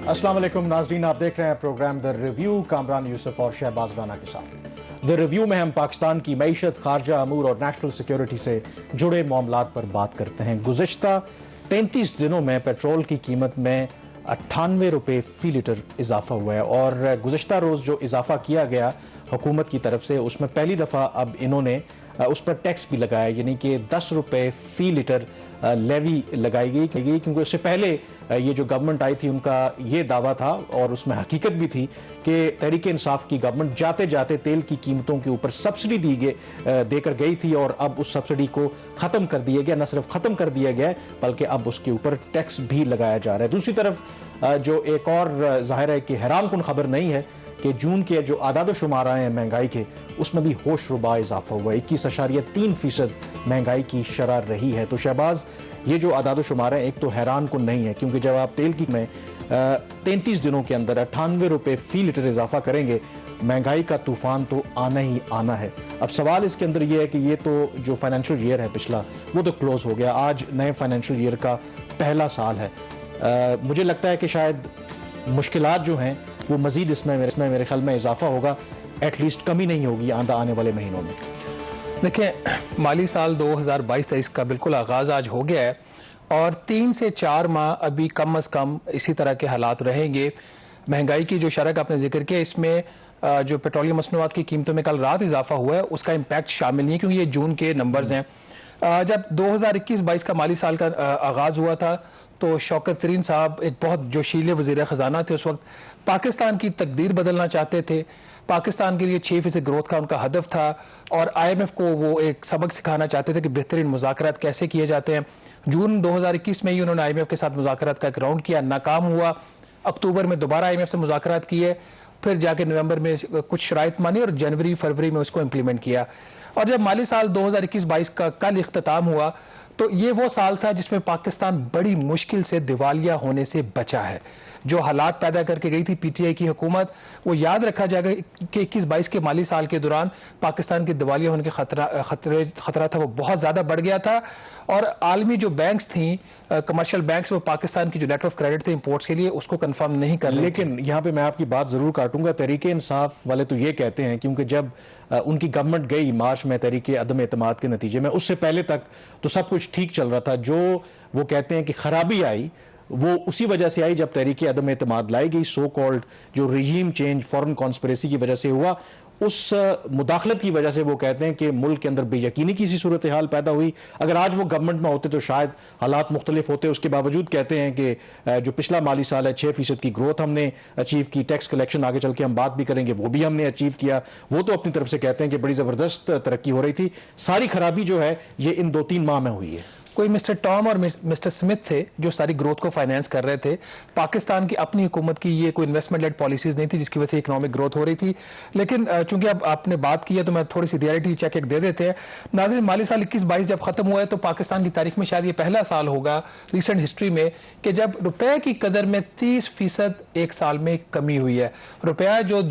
अस्सलाम वालेकुम नाज़रीन, आप देख रहे हैं program the review Kamran Yusuf और शहबाज राना के साथ। द रिव्यू में हम पाकिस्तान की मईशत, खारजा अमूर और नेशनल सिक्योरिटी से जुड़े मामलात पर बात करते हैं। गुज़िश्ता 33 दिनों में पेट्रोल की कीमत में 98 रुपये फ़ी लीटर इजाफा हुआ है और गुज़िश्ता रोज़ जो इजाफा किया गया हुकूमत की तरफ से, उसमें पहली दफ़ा अब इन्होंने उस पर टैक्स भी लगाया, यानी कि 10 रुपये फ़ी लीटर लेवी लगाई गई, क्योंकि उससे पहले ये जो गवर्नमेंट आई थी उनका ये दावा था और उसमें हकीकत भी थी कि तहरीक इंसाफ की गवर्नमेंट जाते जाते तेल की कीमतों के ऊपर सब्सिडी देकर गई थी और अब उस सब्सिडी को ख़त्म कर दिया गया। न सिर्फ ख़त्म कर दिया गया बल्कि अब उसके ऊपर टैक्स भी लगाया जा रहा है। दूसरी तरफ जो एक और ज़ाहिर है कि हैरानकुन खबर नहीं है कि जून के जो आदाद शुमार आए हैं महंगाई के, उसमें भी होशरुबा इजाफा हुआ है। 21.3% महंगाई की शरह रही है। तो शहबाज, ये जो आदाद शुमार है एक तो हैरान कुन नहीं है, क्योंकि जब आप तेल की में 33 दिनों के अंदर 98 रुपये फ़ी लीटर इजाफा करेंगे, महंगाई का तूफान तो आना ही आना है। अब सवाल इसके अंदर ये है कि ये तो जो फाइनेंशियल ईयर है पिछला, वो तो क्लोज हो गया, आज नए फाइनेंशियल ईयर का पहला साल है। मुझे लगता है कि शायद मुश्किलात जो हैं वो मजीद इसमें मेरे ख्याल में इजाफा होगा, एटलीस्ट कमी नहीं होगी आने वाले महीनों में। देखिए, माली साल 2022-23 का बिल्कुल आगाज़ आज हो गया है और 3 से 4 माह अभी कम अज़ कम इसी तरह के हालात रहेंगे। महंगाई की जो शरह का आपने जिक्र किया, इसमें जो पेट्रोलियम मसनूआत की कीमतों में कल रात इजाफा हुआ है, उसका इम्पैक्ट शामिल नहीं है, क्योंकि ये जून के नंबर्स हैं। जब 2021-22 का माली साल का आगाज़ हुआ था तो शौकत तरीन साहब एक बहुत जोशीले वज़ीर ख़जाना थे। उस वक्त पाकिस्तान की तकदीर बदलना चाहते थे। पाकिस्तान के लिए 6% ग्रोथ का उनका हदफ था और IMF को वो एक सबक सिखाना चाहते थे कि बेहतरीन मुज़ाकरात कैसे किए जाते हैं। जून 2021 में ही उन्होंने IMF के साथ मुज़ाकरात का एक राउंड किया, नाकाम हुआ। अक्टूबर में दोबारा IMF से मुज़ाकरात किए, फिर जाके नवंबर में कुछ शराइत मानी और जनवरी फरवरी में उसको इम्प्लीमेंट किया। और जब माली साल 2021-22 का कल इख्तिताम हुआ तो ये वो साल था जिसमें पाकिस्तान बड़ी मुश्किल से दिवालिया होने से बचा है। जो हालात पैदा करके गई थी PTI की हुकूमत, वो याद रखा जाएगा कि 21-22 के माली साल के दौरान पाकिस्तान के दिवालिया होने के खतरा था, वो बहुत ज़्यादा बढ़ गया था। और आलमी जो बैंक्स थी, कमर्शियल बैंक्स, वो पाकिस्तान की जो लेटर ऑफ क्रेडिट थे इंपोर्ट्स के लिए, उसको कंफर्म नहीं कर रहे। लेकिन यहाँ पे मैं आपकी बात ज़रूर काटूंगा। तहरीक इंसाफ वाले तो ये कहते हैं, क्योंकि जब उनकी गवर्नमेंट गई मार्च में तहरीक अदम एतमाद के नतीजे में, उससे पहले तक तो सब कुछ ठीक चल रहा था। जो वो कहते हैं कि खराबी आई, वो उसी वजह से आई जब तहरीक अदम एतमाद लाई गई। सो कॉल्ड जो रजीम चेंज फॉरेन कॉन्स्पिरेसी की वजह से हुआ, उस मुदाखलत की वजह से वो कहते हैं कि मुल्क के अंदर बेयकीनी की सी सूरत हाल पैदा हुई। अगर आज वो गवर्नमेंट में होते तो शायद हालात मुख्तलिफ होते। उसके बावजूद कहते हैं कि जो पिछला माली साल है 6% की ग्रोथ हमने अचीव की, टैक्स कलेक्शन आगे चल के हम बात भी करेंगे, वो भी हमने अचीव किया। वो तो अपनी तरफ से कहते हैं कि बड़ी ज़बरदस्त तरक्की हो रही थी। सारी खराबी जो है ये इन 2-3 माह में हुई है। कोई मिस्टर टॉम और मिस्टर स्मिथ थे जो सारी ग्रोथ को फाइनेंस कर रहे थे। पाकिस्तान की अपनी हुकूमत की ये कोई इन्वेस्टमेंट लेड पॉलिसीज नहीं थी जिसकी वजह से इकोनॉमिक ग्रोथ हो रही थी। लेकिन चूंकि अब आपने बात की है तो मैं थोड़ी सी रियलिटी चेक एक दे देते हैं। नाज़रीन, माली साल 21-22 जब खत्म हुआ है तो पाकिस्तान की तारीख में शायद ये पहला साल होगा रिसेंट हिस्ट्री में कि जब रुपए की कदर में 30% एक साल में कमी हुई है। रुपया जो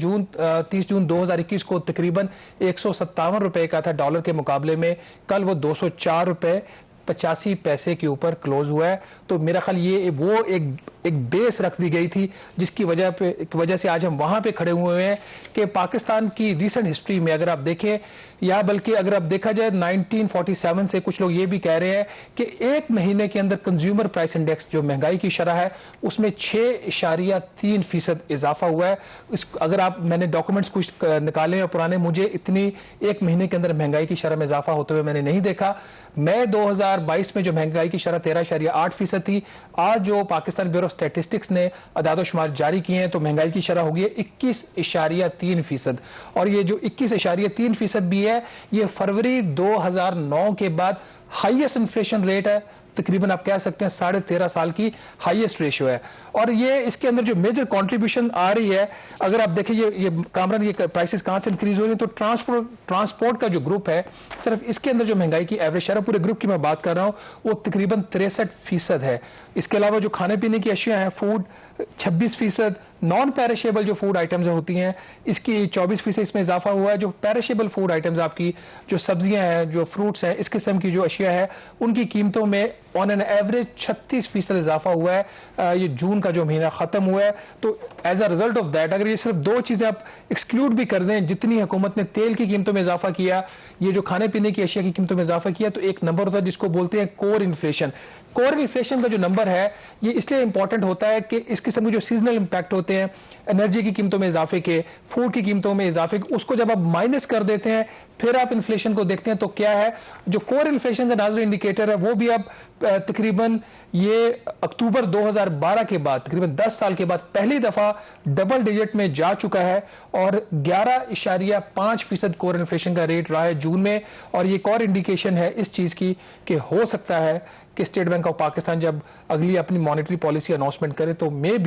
30 जून 2021 को तकरीबन 157 रुपए का था डॉलर के मुकाबले में, कल वो 204 रुपए 85 पैसे के ऊपर क्लोज हुआ है। तो मेरा ख्याल ये वो एक बेस रख दी गई थी जिसकी वजह से आज हम वहां पे खड़े हुए हैं कि पाकिस्तान की रिसेंट हिस्ट्री में अगर आप देखें, या बल्कि अगर आप देखा जाए 1947 से, कुछ लोग ये भी कह रहे हैं कि एक महीने के अंदर कंज्यूमर प्राइस इंडेक्स जो महंगाई की शरह है उसमें 6.3% इजाफा हुआ है। अगर आप, मैंने डॉक्यूमेंट्स कुछ निकाले हैं पुराने, मुझे इतनी एक महीने के अंदर महंगाई की शरह में इजाफा होते हुए मैंने नहीं देखा। मई 2022 में जो महंगाई की शरह 13.8% थी, आज जो पाकिस्तान ब्यूरो स्टैटिस्टिक्स ने अदाद शुमार जारी किए हैं तो महंगाई की शरह होगी 21.3%। और ये जो 21.3% भी है, ये फरवरी 2009 के बाद हाईएस्ट इन्फ्लेशन रेट है। तकरीबन आप कह सकते हैं 13.5 साल की हाईएस्ट रेशियो है। और ये इसके अंदर जो मेजर कंट्रीब्यूशन आ रही है, अगर आप देखें ये कामरान, ये प्राइसेस कहां से इंक्रीज हो रही है, तो ट्रांसपोर्ट का जो ग्रुप है, सिर्फ इसके अंदर जो महंगाई की एवरेज शरह, पूरे ग्रुप की मैं बात कर रहा हूं, वो तकरीबन 63% है। इसके अलावा जो खाने पीने की अशिया हैं, फूड 26%, नॉन पेरिशेबल जो फूड आइटम्स होती हैं इसकी 24% इसमें इजाफा हुआ है। जो पेरिशेबल फूड आइटम्स आपकी जो सब्जियां हैं, जो फ्रूट्स हैं, इस किस्म की जो अशिया है, उनकी कीमतों में ऑन एन एवरेज 36% इजाफा हुआ है। ये जून का जो महीना खत्म हुआ है, तो as a result of that अगर ये सिर्फ दो चीजें आप एक्सक्लूड भी कर दें, जितनी हुकूमत ने तेल की कीमतों में इजाफा किया, ये जो खाने पीने की अशिया की कीमतों में इजाफा किया, तो एक नंबर होता है जिसको बोलते हैं कोर इन्फ्लेशन। कोर इन्फ्लेशन का जो नंबर है ये इसलिए इंपॉर्टेंट होता है कि इस किस्म के जो सीजनल इंपैक्ट होते हैं, एनर्जी की कीमतों में इजाफे के, फूड की कीमतों में इजाफे के, उसको जब आप माइनस कर देते हैं फिर आप इन्फ्लेशन को देखते हैं तो क्या है जो कोर इन्फ्लेशन का नाज़िर इंडिकेटर है, वो भी अब तकरीबन ये अक्टूबर 2012 के बाद तकरीबन 10 साल के बाद पहली दफा डबल डिजिट में जा चुका है और 11.5% कोर इन्फ्लेशन का रेट रहा है जून में। और ये एक और इंडिकेशन है इस चीज की कि हो सकता है कि स्टेट बैंक ऑफ पाकिस्तान जब अगली अपनी मॉनेटरी पॉलिसी अनाउंसमेंट करे तो मे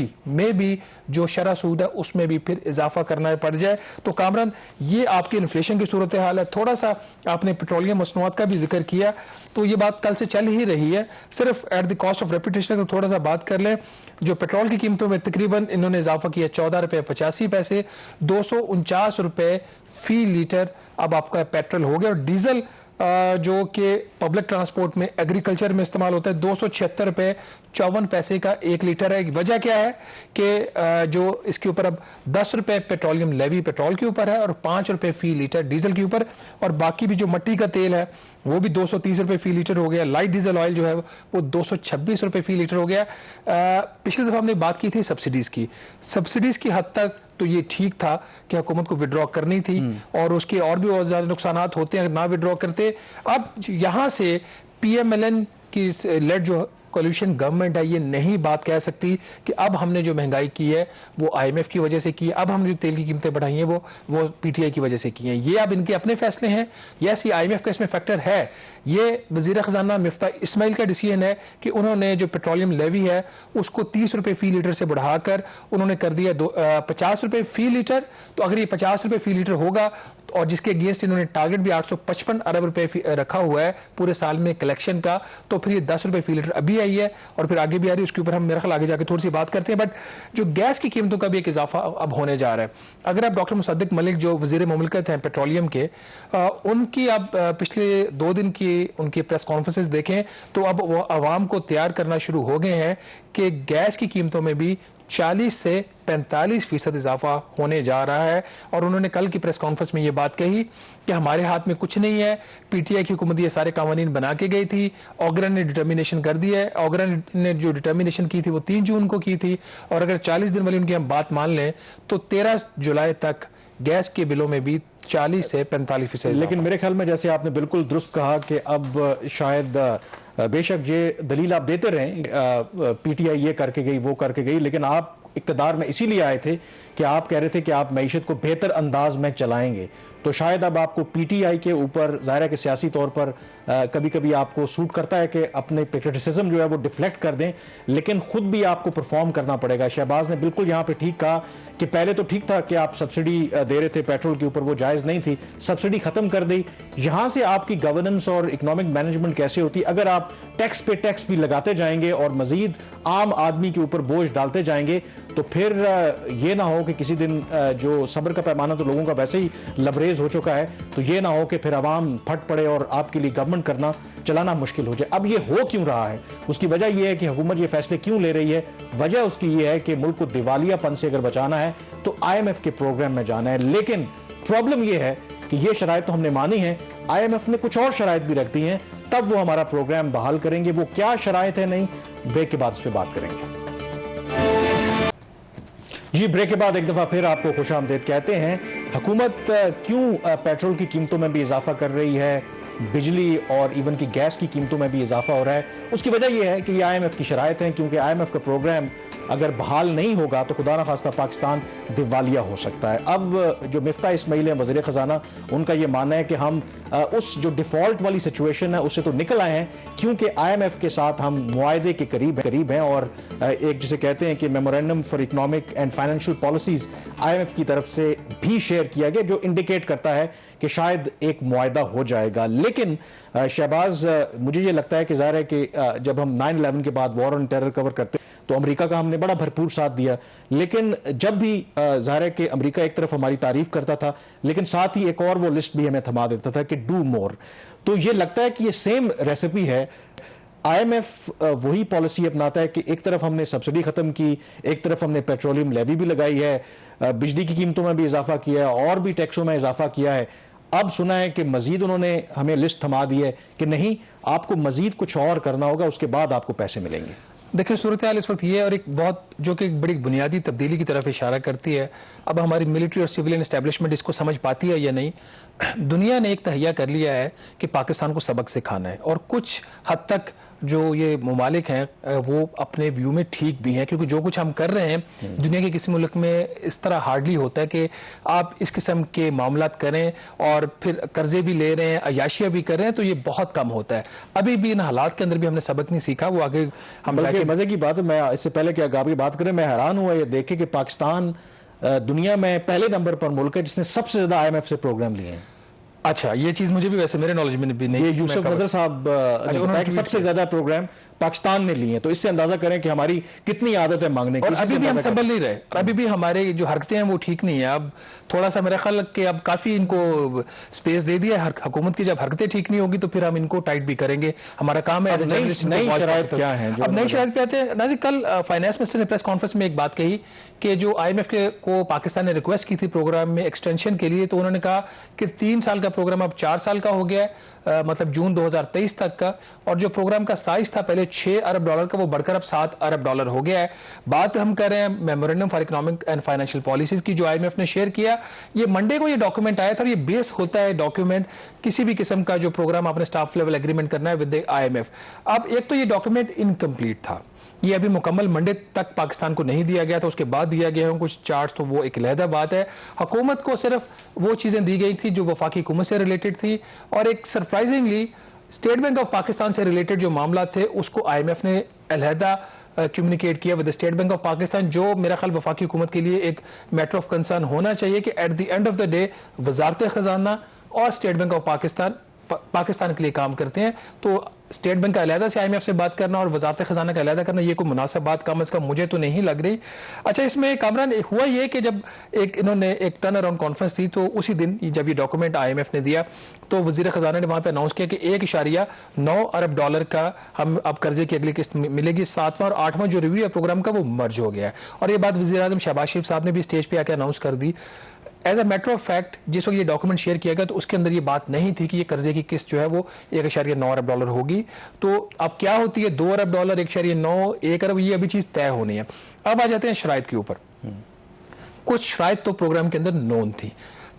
बी जो शरह सूद है उसमें भी फिर इजाफा करना पड़ जाए। तो कामरान, ये आपकी इन्फ्लेशन की सूरत हाल है। थोड़ा सा आपने पेट्रोलियम मसनूआत का भी जिक्र किया, तो ये बात कल से चल ही रही है। सिर्फ at the cost of reputation अगर थोड़ा सा बात कर लें, जो पेट्रोल की कीमतों में तकरीबन इन्होंने इजाफा किया 14 रुपये 85 पैसे, 249 रुपये फी लीटर अब आपका पेट्रोल हो गया। और डीजल जो कि पब्लिक ट्रांसपोर्ट में एग्रीकल्चर में इस्तेमाल होता है 276 रुपये 54 पैसे का 1 लीटर है। वजह क्या है कि जो इसके ऊपर अब 10 रुपये पेट्रोलियम लेवी पेट्रोल के ऊपर है और 5 रुपये फी लीटर डीजल के ऊपर, और बाकी भी जो मिट्टी का तेल है वो भी 230 रुपये फी लीटर हो गया। लाइट डीजल ऑयल जो है वो 226 रुपये फी लीटर हो गया। पिछली दफा हमने बात की थी सब्सिडीज की हद तक तो ये ठीक था कि हुकूमत को विड्रॉ करनी थी और उसके और भी बहुत ज्यादा नुकसान होते हैं अगर ना विड्रॉ करते। अब यहां से PMLN की लेड जो कोलिशन गवर्नमेंट है ये नहीं बात कह सकती कि अब हमने जो महंगाई की है वो IMF की वजह से की है, अब हमने जो तेल की कीमतें बढ़ाई हैं वो PTI की वजह से की हैं। ये अब इनके अपने फैसले हैं। यस, ये IMF का इसमें फैक्टर है। ये वजीर खजाना मिफ्ता इस्माइल का डिसीजन है कि उन्होंने जो पेट्रोलियम लेवी है उसको 30 रुपये फी लीटर से बढ़ाकर उन्होंने कर दिया 50 रुपये फी लीटर। तो अगर ये 50 रुपये फी लीटर होगा और जिसके अगेंस्ट इन्होंने टारगेट भी 855 अरब रुपए रखा हुआ है पूरे साल में कलेक्शन का, तो फिर ये 10 रुपए फी लीटर अभी आई है और फिर आगे भी आ रही है। उसके ऊपर हम मेरे ख्याल आगे जाके थोड़ी सी बात करते हैं। बट जो गैस की कीमतों का भी एक इजाफा अब होने जा रहा है। अगर आप डॉक्टर मुसद्दिक मलिक जो वजीर मुमलिकत हैं पेट्रोलियम के, उनकी आप पिछले 2 दिन की उनकी प्रेस कॉन्फ्रेंसेस देखें तो अब वो आवाम को तैयार करना शुरू हो गए हैं कि गैस की कीमतों में भी 40 से 45% इजाफा होने जा रहा है। और उन्होंने कल की प्रेस कॉन्फ्रेंस में ये बात कही कि हमारे हाथ में कुछ नहीं है, PTI की हुकूमत ये सारे कानून बना के गई थी, ऑगरा ने डिटर्मिनेशन कर दिया है। ऑगरा ने जो डिटर्मिनेशन की थी वो 3 जून को की थी और अगर 40 दिन वाली उनकी हम बात मान लें तो 13 जुलाई तक गैस के बिलों में भी 40 से 45%। लेकिन मेरे ख्याल में जैसे आपने बिल्कुल दुरुस्त कहा कि अब शायद बेशक ये दलील आप देते रहें PTI ये करके गई वो करके गई, लेकिन आप इक्तदार में इसीलिए आए थे कि आप कह रहे थे कि आप मईशत को बेहतर अंदाज में चलाएंगे। तो शायद अब आपको PTI के ऊपर ज़ाहिर है कि सियासी तौर पर कभी कभी आपको सूट करता है कि अपने क्रिटिसिज्म जो है वो डिफ्लेक्ट कर दें, लेकिन खुद भी आपको परफॉर्म करना पड़ेगा। शहबाज ने बिल्कुल यहाँ पे ठीक कहा कि पहले तो ठीक था कि आप सब्सिडी दे रहे थे पेट्रोल के ऊपर, वो जायज़ नहीं थी, सब्सिडी खत्म कर दी। यहाँ से आपकी गवर्नेंस और इकोनॉमिक मैनेजमेंट कैसे होती अगर आप टैक्स पे टैक्स भी लगाते जाएंगे और मजीद आम आदमी के ऊपर बोझ डालते जाएंगे, तो फिर ये ना हो कि किसी दिन जो सब्र का पैमाना तो लोगों का वैसे ही लबरेज हो चुका है, तो ये ना हो कि फिर आवाम फट पड़े और आपके लिए गवर्नमेंट करना चलाना मुश्किल हो जाए। अब ये हो क्यों रहा है, उसकी वजह यह है कि हुकूमत ये फैसले क्यों ले रही है। वजह उसकी ये है कि मुल्क को दिवालियापन से अगर बचाना है तो IMF के प्रोग्राम में जाना है। लेकिन प्रॉब्लम यह है कि ये शराइत तो हमने मानी है, IMF ने कुछ और शराइत भी रख दी हैं, तब वो हमारा प्रोग्राम बहाल करेंगे। वो क्या शराइत है, नहीं, ब्रेक के बाद इस पर बात करेंगे। जी, ब्रेक के बाद एक दफा फिर आपको खुशामदीद कहते हैं। हुकूमत क्यों पेट्रोल की कीमतों में भी इजाफा कर रही है, बिजली और इवन की गैस की कीमतों में भी इजाफा हो रहा है, उसकी वजह यह है कि ये IMF की शराइत है, क्योंकि IMF का प्रोग्राम अगर बहाल नहीं होगा तो खुदा न खास्ता पाकिस्तान दिवालिया हो सकता है। अब जो मिफ्ता इस्माइल है वज़ीर ख़जाना, उनका ये मानना है कि हम उस जो डिफ़ॉल्ट वाली सिचुएशन है उससे तो निकल आए हैं, क्योंकि IMF के साथ हम मुआहदे के करीब हैं और एक जिसे कहते हैं कि memorandum for economic and financial policies IMF की तरफ से भी शेयर किया गया, जो इंडिकेट करता है कि शायद एक मुआहदा हो जाएगा। लेकिन शहबाज, मुझे ये लगता है कि ज़ाहिर है कि जब हम 9/11 के बाद वॉर ऑन टेरर कवर करते तो अमेरिका का हमने बड़ा भरपूर साथ दिया, लेकिन जब भी ज़ाहिर है कि अमेरिका एक तरफ हमारी तारीफ करता था, लेकिन साथ ही एक और वो लिस्ट भी हमें थमा देता था कि डू मोर। तो ये लगता है कि ये सेम रेसिपी है। IMF वही पॉलिसी अपनाता है कि एक तरफ हमने सब्सिडी खत्म की, एक तरफ हमने पेट्रोलियम लेवी भी लगाई है, बिजली की कीमतों में भी इजाफा किया है और भी टैक्सों में इजाफा किया है। अब सुना है कि मजीद उन्होंने हमें लिस्ट थमा दी है कि नहीं, आपको मजीद कुछ और करना होगा, उसके बाद आपको पैसे मिलेंगे। देखिए सूरत हाल इस वक्त ये और एक बहुत जो कि एक बड़ी बुनियादी तब्दीली की तरफ इशारा करती है। अब हमारी मिलिट्री और सिविलियन एस्टेब्लिशमेंट इसको समझ पाती है या नहीं। दुनिया ने एक तहैया कर लिया है कि पाकिस्तान को सबक सिखाना है, और कुछ हद तक जो ये ममालिक हैं वो अपने व्यू में ठीक भी हैं, क्योंकि जो कुछ हम कर रहे हैं दुनिया के किसी मुल्क में इस तरह हार्डली होता है कि आप इस किस्म के मामलात करें और फिर कर्जे भी ले रहे हैं, अयाशियाँ भी कर रहे हैं, तो ये बहुत कम होता है। अभी भी इन हालात के अंदर भी हमने सबक नहीं सीखा, वो आगे हम बल्कि मजे की बात है, मैं इससे पहले कि आप बात करें, मैं हैरान हुआ ये देखे कि पाकिस्तान दुनिया में पहले नंबर पर मुल्क है जिसने सबसे ज्यादा IMF से प्रोग्राम लिए हैं। अच्छा, ये चीज मुझे भी वैसे मेरे नॉलेज में भी नहीं। ये यूसुफ नजर साहब ने सबसे ज्यादा प्रोग्राम पाकिस्तान ने लिए हैं, तो इससे अंदाजा करें कि हमारी कितनी आदत है मांगने की। और अभी भी हम संभल नहीं रहे, और अभी भी हमारे जो हरकतें हैं वो ठीक नहीं है। अब थोड़ा सा मेरा ख्याल कि अब काफी इनको स्पेस दे दिया है हुकूमत की। जब हरकतें ठीक नहीं होगी तो फिर हम इनको टाइट भी करेंगे। हमारा काम है। नई शराइत क्या है? अब नई शराइत पे आते हैं नाज़िर। कल फाइनेंस मिनिस्टर ने प्रेस कॉन्फ्रेंस में एक बात कही कि जो IMF को पाकिस्तान ने रिक्वेस्ट की थी प्रोग्राम में एक्सटेंशन के लिए, तो उन्होंने कहा कि 3 साल का प्रोग्राम अब 4 साल का हो गया है, मतलब जून 2023 तक का। और जो प्रोग्राम का साइज था पहले $6 अरब का, वो बढ़कर अब $7 अरब हो गया है। बात हम कर रहे हैं memorandum for economic and financial policies की, जो IMF ने शेयर किया। ये मंडे को ये डॉक्यूमेंट आया था, और ये बेस होता है डॉक्यूमेंट किसी भी किस्म का जो प्रोग्राम आपने स्टाफ लेवल एग्रीमेंट करना है विद IMF। अब एक तो ये डॉक्यूमेंट इनकम्प्लीट था, ये अभी मुकम्मल मंडे तक पाकिस्तान को नहीं दिया गया था, उसके बाद दिया गया है कुछ चार्ट्स, तो वो एक अलहदा बात है। हुकूमत को सिर्फ वो चीज़ें दी गई थी जो वफाकी हुकूमत से रिलेटेड थी, और एक surprisingly state bank of Pakistan से रिलेटेड जो मामला थे उसको IMF ने अलहदा कम्युनिकेट किया with state bank of Pakistan, जो मेरा ख्याल वफाकी हुकूमत के लिए एक मैटर ऑफ कंसर्न होना चाहिए कि at the end of the day वजारत खजाना और स्टेट बैंक ऑफ पाकिस्तान के लिए काम करते हैं। तो स्टेट बैंक का अलहदा से IMF से बात करना और वजारत खजाना का अलहदा करना, ये कोई मुनासिब बात कम अज कम मुझे तो नहीं लग रही। अच्छा, इसमें कामरान हुआ ये कि जब इन्होंने एक टर्न अराउंड कॉन्फ्रेंस थी, तो उसी दिन जब ये डॉक्यूमेंट IMF ने दिया तो वजीर खजाना ने वहां पर अनाउंस किया कि $1.9 अरब का हम अब कर्जे की अगली किस्त मिलेगी। 7वां और 8वां जो रिव्यू है प्रोग्राम का वो मर्ज हो गया है, और ये बात वजीर आजम शहबाज शरीफ साहब ने भी स्टेज पे आकर अनाउंस कर दी। As a matter of fact जिस वक्त ये डॉक्यूमेंट शेयर किया गया तो उसके अंदर ये बात नहीं थी कि ये कर्जे की किस्त जो है वो $1.9 अरब होगी। तो अब क्या होती है, $2 अरब, $1.9, $1 अरब, ये अभी चीज तय होनी है। अब आ जाते हैं शराइत के ऊपर। कुछ शराइत तो प्रोग्राम के अंदर नोन थी।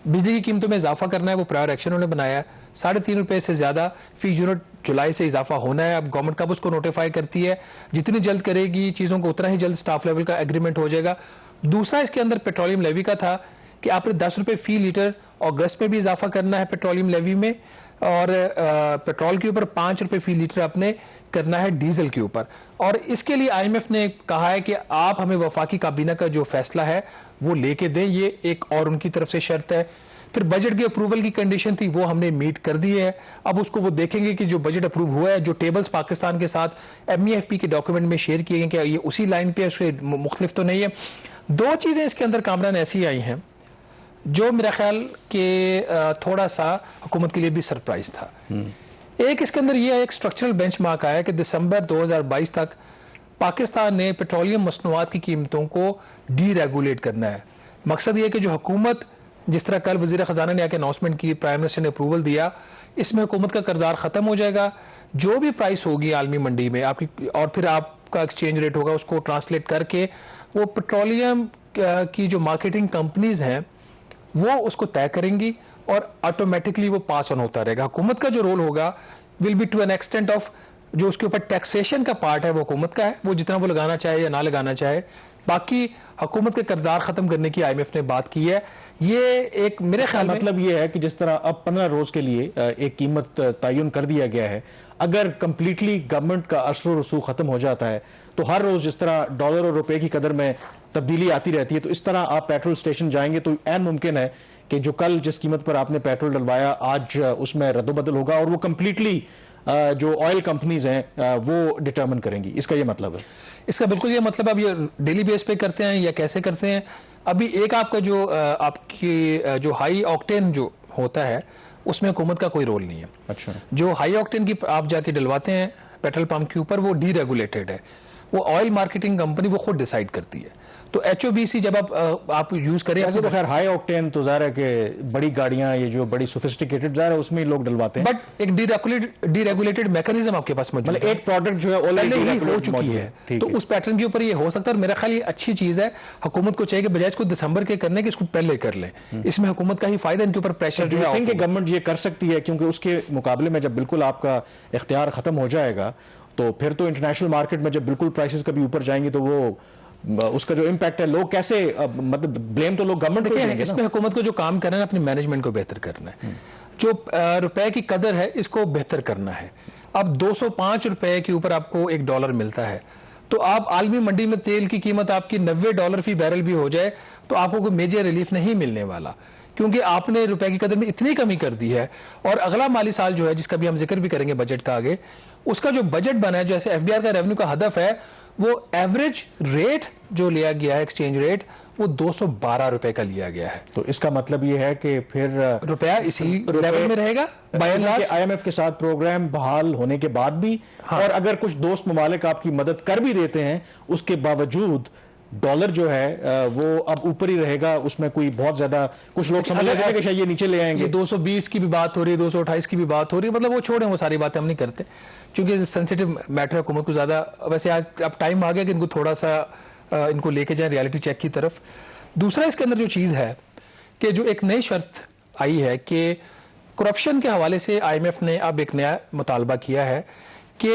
बिजली की कीमतों में इजाफा करना है, वो प्रायर एक्शन उन्होंने बनाया। ₹3.5 से ज्यादा फी यूनिट जुलाई से इजाफा होना है। अब गवर्नमेंट कब उसको नोटिफाई करती है, जितनी जल्द करेगी चीजों को उतना ही जल्द स्टाफ लेवल का एग्रीमेंट हो जाएगा। दूसरा इसके अंदर पेट्रोलियम लेवी का था कि आपने ₹10 फी लीटर अगस्त में भी इजाफा करना है पेट्रोलियम लेवी में, और पेट्रोल के ऊपर ₹5 फी लीटर आपने करना है डीजल के ऊपर। और इसके लिए IMF ने कहा है कि आप हमें वफाकी काबीना का जो फैसला है वो लेके दें, ये एक और उनकी तरफ से शर्त है। फिर बजट की अप्रूवल की कंडीशन थी, वो हमने मीट कर दी है। अब उसको वो देखेंगे कि जो बजट अप्रूव हुआ है, जो टेबल्स पाकिस्तान के साथ MEFP के डॉक्यूमेंट में शेयर किए गए, क्या ये उसी लाइन पे उसके मुख्तलिफ तो नहीं है। 2 चीजें इसके अंदर कामरान ऐसी आई हैं जो मेरा ख्याल के थोड़ा सा हुकूमत के लिए भी सरप्राइज था। एक इसके अंदर यह एक स्ट्रक्चरल बेंचमार्क आया कि दिसंबर 2022 तक पाकिस्तान ने पेट्रोलियम मसनूआत की कीमतों को डीरेगुलेट करना है। मकसद यह कि जो हुकूमत, जिस तरह कल वजीर खजाना ने आके अनाउंसमेंट की, प्राइम मिनिस्टर ने अप्रूवल दिया, इसमें हुकूमत का किरदार खत्म हो जाएगा। जो भी प्राइस होगी आलमी मंडी में आपकी, और फिर आपका एक्सचेंज रेट होगा, उसको ट्रांसलेट करके वो पेट्रोलियम की जो मार्केटिंग कंपनीज हैं वो उसको तय करेंगी, और ऑटोमेटिकली वो पास ऑन होता रहेगा। हुकूमत का जो रोल होगा will be to an extent of, जो उसके ऊपर टैक्सेशन का पार्ट है वो हुकूमत का है, वो जितना वो लगाना चाहे या ना लगाना चाहे। बाकी हुकूमत के किरदार खत्म करने की IMF ने बात की है। ये एक मेरे ख्याल मतलब ये है कि जिस तरह अब 15 रोज के लिए एक कीमत तयन कर दिया गया है, अगर कंप्लीटली गवर्नमेंट का असर रसूख खत्म हो जाता है तो हर रोज जिस तरह डॉलर और रुपए की कदर में तब्दीली आती रहती है, तो इस तरह आप पेट्रोल स्टेशन जाएंगे तो ऐन मुमकिन है कि जो कल जिस कीमत पर आपने पेट्रोल डलवाया आज उसमें रद्दोबदल होगा, और वो कंप्लीटली जो ऑयल कंपनीज हैं वो डिटरमिन करेंगी। इसका ये मतलब है? इसका बिल्कुल ये मतलब, अब ये डेली बेस पे करते हैं या कैसे करते हैं। अभी एक आपका जो आपकी जो हाई ऑक्टेन जो होता है उसमें हुकूमत का कोई रोल नहीं है। अच्छा, जो हाई ऑक्टेन की आप जाके डलवाते हैं पेट्रोल पंप के ऊपर वो डीरेगुलेटेड है, वो ऑयल मार्केटिंग कंपनी वो खुद डिसाइड करती है। तो एचओबीसी जब आप यूज करें, ऐसे तो खैर हाई ऑक्टेन तो ज़ाहिर है कि बड़ी गाड़ियां, ये जो बड़ी सोफिस्टिकेटेड, ज़ाहिर है उसमें ही लोग डलवाते हैं, बट एक डीरेगुलेटेड मैकेनिज्म आपके पास मौजूद मतलब है, एक प्रोडक्ट जो है पहले ही ऑलरेडी हो चुकी है, तो उस पैटर्न के ऊपर ये हो सकता है। और मेरा ख्याल ये अच्छी चीज है, हुकूमत को चाहिए कि बजाय इसको दिसंबर के करने के इसको पहले कर ले, इसमें हुकूमत का ही फायदा, इनके ऊपर प्रेशर जो है गवर्नमेंट ये कर सकती है, क्योंकि उसके मुकाबले में जब बिल्कुल आपका इख्तियार खत्म हो जाएगा तो फिर तो इंटरनेशनल मार्केट में जब बिल्कुल प्राइसेस कभी ऊपर जाएंगी तो वो उसका जो इम्पैक्ट है, लोग कैसे मतलब ब्लेम तो लोग गवर्नमेंट को ही देंगे इसमें हुकूमत को जो काम करना है अपनी मैनेजमेंट को बेहतर करना है, जो रुपए की कदर है इसको बेहतर करना है। अब 205 रुपए के ऊपर आपको $1 मिलता है, तो आप आलमी मंडी में तेल की कीमत आपकी $90 फी बैरल भी हो जाए तो आपको कोई मेजर रिलीफ नहीं मिलने वाला, क्योंकि आपने रुपए की कदर में इतनी कमी कर दी है। और अगला माली साल जो है, जिसका भी हम जिक्र भी करेंगे बजट का आगे, उसका जो बजट बना है, जैसे एफबीआर का रेवेन्यू का हदफ है, वो एवरेज रेट जो लिया गया है एक्सचेंज रेट, वो 212 रुपए का लिया गया है। तो इसका मतलब ये है कि फिर रुपया इसी लेवल में रहेगा बाय एंड लार्ज। आईएमएफ के साथ प्रोग्राम बहाल होने के बाद भी, हाँ, और अगर कुछ दोस्त ममालिक आपकी मदद कर भी देते हैं, उसके बावजूद डॉलर जो है वो अब ऊपर ही रहेगा, उसमें कोई बहुत ज्यादा, कुछ लोग समझ रहे हैं कि शायद ये नीचे ले आएंगे। 220 की भी बात हो रही है, 228 की भी बात हो रही है, मतलब वो छोड़ें, वो सारी बातें हम नहीं करते क्योंकि सेंसिटिव मैटर हुकूमत को ज्यादा। वैसे आज अब टाइम आ गया कि इनको थोड़ा सा इनको लेके जाए रियलिटी चेक की तरफ। दूसरा इसके अंदर जो चीज है कि जो एक नई शर्त आई है कि करप्शन के हवाले से आईएमएफ ने अब एक नया मुतालबा किया है कि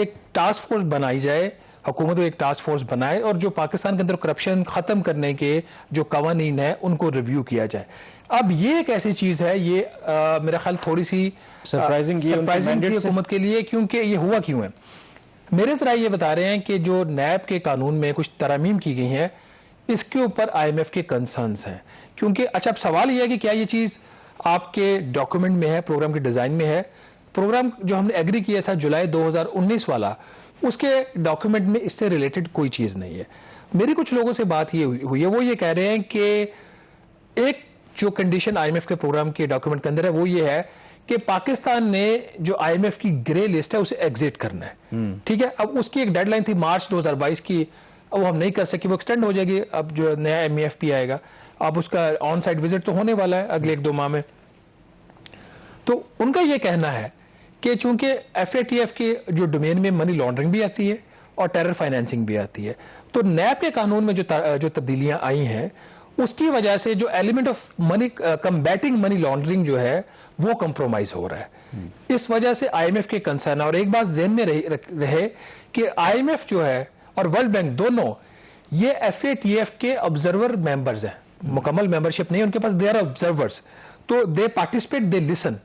एक टास्क फोर्स बनाई जाए, हुकूमत एक टास्क फोर्स बनाए और जो पाकिस्तान के अंदर करप्शन खत्म करने के जो कवानीन है उनको रिव्यू किया जाए। अब ये एक ऐसी चीज है, ये मेरा ख्याल थोड़ी सी सरप्राइजिंग थी हुकूमत के लिए, क्योंकि ये हुआ क्यों है। मेरे जरा ये बता रहे हैं कि जो नैब के कानून में कुछ तरमीम की गई है, इसके ऊपर आईएमएफ के कंसर्न्स हैं, क्योंकि अच्छा अब सवाल यह है कि क्या ये चीज आपके डॉक्यूमेंट में है, प्रोग्राम के डिजाइन में है। प्रोग्राम जो हमने एग्री किया था जुलाई 2019 वाला, उसके डॉक्यूमेंट में इससे रिलेटेड कोई चीज नहीं है। मेरी कुछ लोगों से बात ये हुई है, वो ये कह रहे हैं कि एक जो कंडीशन आईएमएफ के प्रोग्राम के डॉक्यूमेंट के अंदर है वो ये है कि पाकिस्तान ने जो आईएमएफ की ग्रे लिस्ट है उसे एग्जिट करना है। ठीक है, अब उसकी एक डेडलाइन थी मार्च 2022 की, अब वो हम नहीं कर सके, वो एक्सटेंड हो जाएगी। अब जो नया एमईएफपी आएगा, अब उसका ऑन साइट विजिट तो होने वाला है अगले 1-2 माह में। तो उनका ये कहना है कि चूंकि एफएटीएफ के जो डोमेन में मनी लॉन्ड्रिंग भी आती है और टेरर फाइनेंसिंग भी आती है, तो नैब के कानून में जो तब्दीलियां आई हैं उसकी वजह से जो element of money combating money laundering जो है वो कंप्रोमाइज हो रहा है। इस वजह से आईएमएफ के कंसर्न, और एक बात ध्यान में रहे कि आईएमएफ जो है और वर्ल्ड बैंक दोनों ये एफएटीएफ के ऑब्जर्वर मेंबर्स हैं, मुकम्मल मेंबरशिप नहीं उनके पास, दे आर ऑब्जर्वर्स, तो दे पार्टिसिपेट, दे लिसन।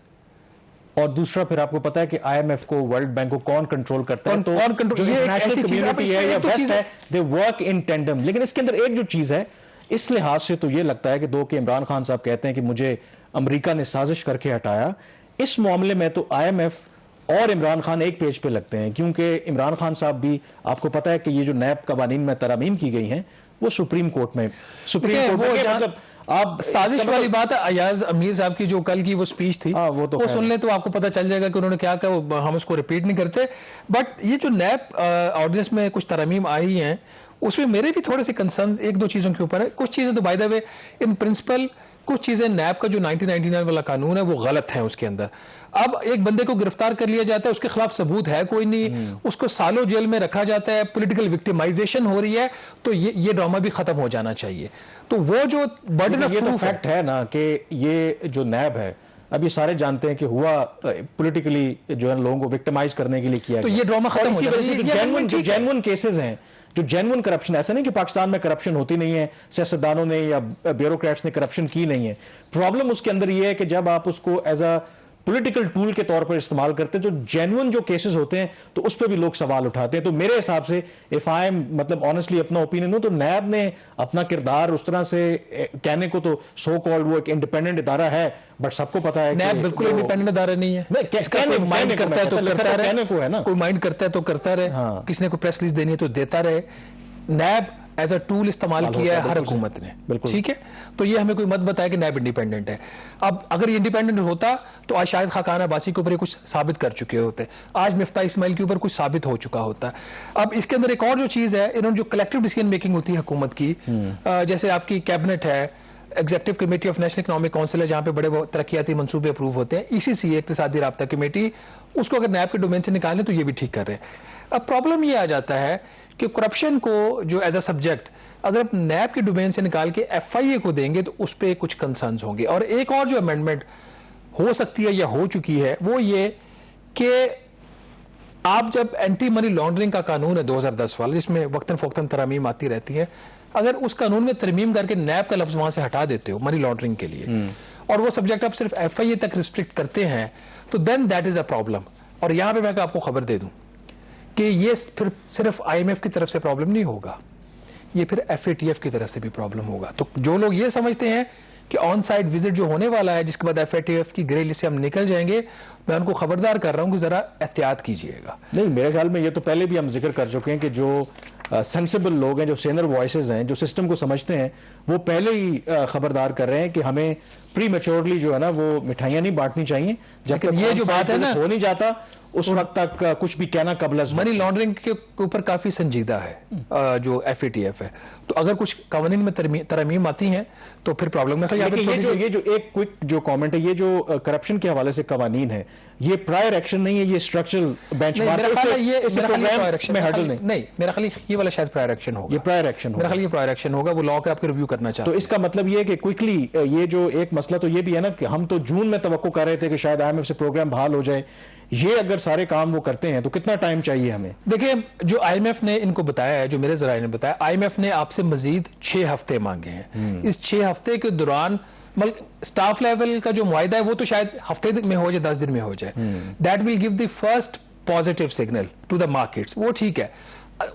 और दूसरा फिर आपको पता है कि आईएमएफ को, वर्ल्ड बैंक को कौन कंट्रोल करता है, तो कौन कंट्रोल, ये एक ऐसी चीज है या वेस्ट है, दे वर्क इन टेंडम। लेकिन इसके अंदर एक जो चीज है, इस लिहाज से तो ये लगता है कि दो के इमरान खान साहब कहते हैं कि मुझे अमेरिका ने साजिश करके हटाया। इस मामले में तो आईएमएफ और इमरान खान एक पेज पे लगते हैं, क्योंकि इमरान खान साहब भी, आपको पता है कि ये जो नैब कवानीन में तरमीम की गई हैं वो सुप्रीम कोर्ट में मतलब आप साजिश वाली बात है। अयाज अमीर साहब की जो कल की वो स्पीच थी, वो सुन ले तो आपको पता चल जाएगा कि उन्होंने क्या कहा, हम उसको रिपीट नहीं करते। बट ये जो नैब ऑर्डिनेंस में कुछ तरमीम आई हैं उसमें मेरे भी थोड़े से कंसर्न एक दो चीजों के ऊपर है। कुछ चीजें तो by the way in principle, कुछ चीजें नैब का जो 1999 वाला कानून है वो गलत है उसके अंदर। अब एक बंदे को गिरफ्तार कर लिया जाता है, उसके खिलाफ सबूत है कोई नहीं, उसको सालों जेल में रखा जाता है, पॉलिटिकल विक्टिमाइजेशन हो रही है, तो ये ड्रामा भी खत्म हो जाना चाहिए। तो वो जो बर्डन ऑफ प्रूफ फैक्ट है ना कि ये जो नैब है, अब ये सारे जानते हैं कि हुआ पॉलिटिकली जो है लोगों को विक्टिमाइज करने के लिए किया, तो ये ड्रामा खत्म हो जाएगा। जो जेन्युइन केसेस हैं, जो जेन्युइन करप्शन, ऐसा नहीं कि पाकिस्तान में करप्शन होती नहीं है, सियासतदानों ने या ब्यूरोक्रेट्स ने करप्शन की नहीं है। प्रॉब्लम उसके अंदर यह है कि जब आप उसको एज अ पॉलिटिकल टूल के तौर पर इस्तेमाल करते हैं, तो जेन्युइन जो केसेस होते हैं तो उस पर भी लोग सवाल उठाते हैं। तो मेरे हिसाब से इफ आई एम मतलब ऑनेस्टली अपना ओपिनियन हो, तो नैब ने अपना किरदार उस तरह से कहने को तो सो कॉल्ड वो एक इंडिपेंडेंट इदारा है, बट सबको पता है नैब बिल्कुल इंडिपेंडेंट इदारा नहीं है। कोई माइंड करता है तो करता रहे, कोई माइंड करता है तो करता रहे, किसी ने कोई प्रेस रिलीज देनी है तो देता रहे। नैब एज अ टूल इस्तेमाल किया है हर हुकूमत ने, बिल्कुल। ठीक है। तो ये हमें कोई मत बताए कि नैब इंडिपेंडेंट है। अब अगर ये इंडिपेंडेंट होता तो आज शायद खाकान अब्बासी के ऊपर ये कुछ साबित कर चुके होते, आज मिफ्ता इस्माइल के ऊपर कुछ साबित हो चुका होता। अब इसके अंदर एक और जो चीज है, इन्होंने जो कलेक्टिव डिसीजन मेकिंग होती है हुकूमत की, जैसे आपकी कैबिनेट है, executive committee of national economic council है जहां पे बड़े तरक्याती मंसूबे अप्रूव होते हैं, ईसीसी इक्तिसादी राब्ता कमेटी, उसको अगर नैब के डोमेन से निकालें तो ये भी ठीक कर रहे हैं। अब प्रॉब्लम ये आ जाता है कि करप्शन को जो एज अ सब्जेक्ट अगर आप नैब के डोमेन से निकाल के एफआईए को देंगे तो उस पर कुछ कंसर्न्स होंगे। और एक और जो अमेंडमेंट हो सकती है या हो चुकी है वो ये कि आप जब एंटी मनी लॉन्ड्रिंग का कानून है 2010 वाला, जिसमें वक्तन फोक्तन तरमीम आती रहती है, अगर उस कानून में तरमीम करके नैब का लफ्ज वहां से हटा देते हो मनी लॉन्ड्रिंग के लिए और वो सब्जेक्ट आप सिर्फ एफआईए तक रिस्ट्रिक्ट करते हैं तो then that is a problem. और यहां पे मैं आपको खबर दे दूं कि ये फिर सिर्फ आईएमएफ की तरफ से प्रॉब्लम नहीं होगा, ये फिर एफएटीएफ की तरफ से भी प्रॉब्लम होगा। तो जो लोग ये समझते हैं कि ऑन साइट विजिट जो होने वाला है जिसके बाद एफएटीएफ की ग्रे लिस्ट से हम निकल जाएंगे, मैं उनको खबरदार कर रहा हूं कि जरा एहतियात कीजिएगा। नहीं, मेरे ख्याल में ये तो पहले भी हम जिक्र कर चुके हैं कि जो सेंसिबल लोग हैं, जो सीनियर वॉइसेस हैं, जो सिस्टम को समझते हैं, वो पहले ही खबरदार कर रहे हैं कि हमें प्री मैच्योरली जो है ना वो मिठाइयां नहीं बांटनी चाहिए। जब तक ये जो बात है ना हो नहीं जाता उस वक्त तक कुछ भी कहना कबलस। मनी लॉन्ड्रिंग के ऊपर काफी संजीदा है जो एफएटीएफ है, तो अगर कुछ कानून में तरमीम आती हैं तो फिर प्रॉब्लम है। ये जो एक क्विक जो कमेंट है, ये जो करप्शन के हवाले से कवानीन है, ये प्रायर एक्शन नहीं है, ये स्ट्रक्चरल बेंचमार्क में हर्डल नहीं। मेरा ख्याल ये वाला शायद प्रायर एक्शन होगा, ये प्रायर एक्शन मेरा ख्याल ये प्रायर एक्शन होगा, वो लॉ के आपके रिव्यू करना चाहते तो इसका मतलब ये है कि क्विकली ये जो एक मसला तो ये भी है ना कि हम तो जून में तवक्को कर रहे थे कि शायद आईएमएफ से प्रोग्राम बहाल हो जाए। ये अगर सारे काम वो करते हैं तो कितना टाइम चाहिए हमें? देखिए, जो आईएमएफ ने इनको बताया है, जो मेरे जराये ने बताया, आईएमएफ ने आपसे मजीद 6 हफ्ते मांगे हैं। इस 6 हफ्ते के दौरान स्टाफ लेवल का जो मुआहिदा है वो तो शायद हफ्ते में हो जाए, 10 दिन में हो जाए। That will give the first positive signal to the markets, वो ठीक है।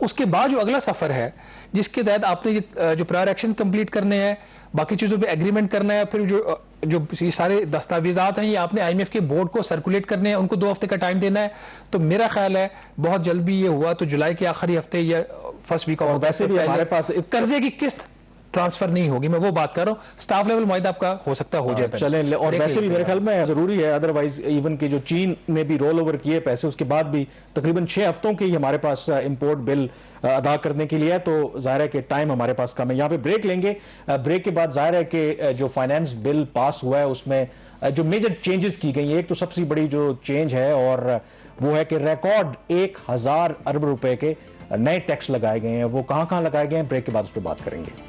उसके बाद जो अगला सफर है जिसके तहत आपने जो प्रायर एक्शन कंप्लीट करने हैं, बाकी चीजों पे एग्रीमेंट करना है, फिर जो ये सारे दस्तावेजात हैं ये आपने आईएमएफ के बोर्ड को सर्कुलेट करने हैं, उनको 2 हफ्ते का टाइम देना है। तो मेरा ख्याल है बहुत जल्द भी ये हुआ तो जुलाई के आखिरी हफ्ते या फर्स्ट वीक और वैसे भी हमारे पास कर्जे की किस्त ट्रांसफर नहीं होगी, मैं वो बात कर रहा हूं। स्टाफ लेवल मुआहिदा आपका हो सकता है हो जाए चलें। और वैसे भी मेरे ख्याल में जरूरी है, अदरवाइज इवन कि जो चीन ने भी रोल ओवर किए पैसे, उसके बाद भी तकरीबन 6 हफ्तों के ही हमारे पास इंपोर्ट बिल अदा करने के लिए है, तो जाहिर है कि टाइम हमारे पास कम है। यहाँ पे ब्रेक लेंगे, ब्रेक के बाद जाहिर है कि जो फाइनेंस बिल पास हुआ है उसमें जो मेजर चेंजेस की गई है, एक तो सबसे बड़ी जो चेंज है और वो है कि रिकॉर्ड 1000 अरब रुपए के नए टैक्स लगाए गए हैं। वो कहां कहां लगाए गए हैं, ब्रेक के बाद उस पर बात करेंगे।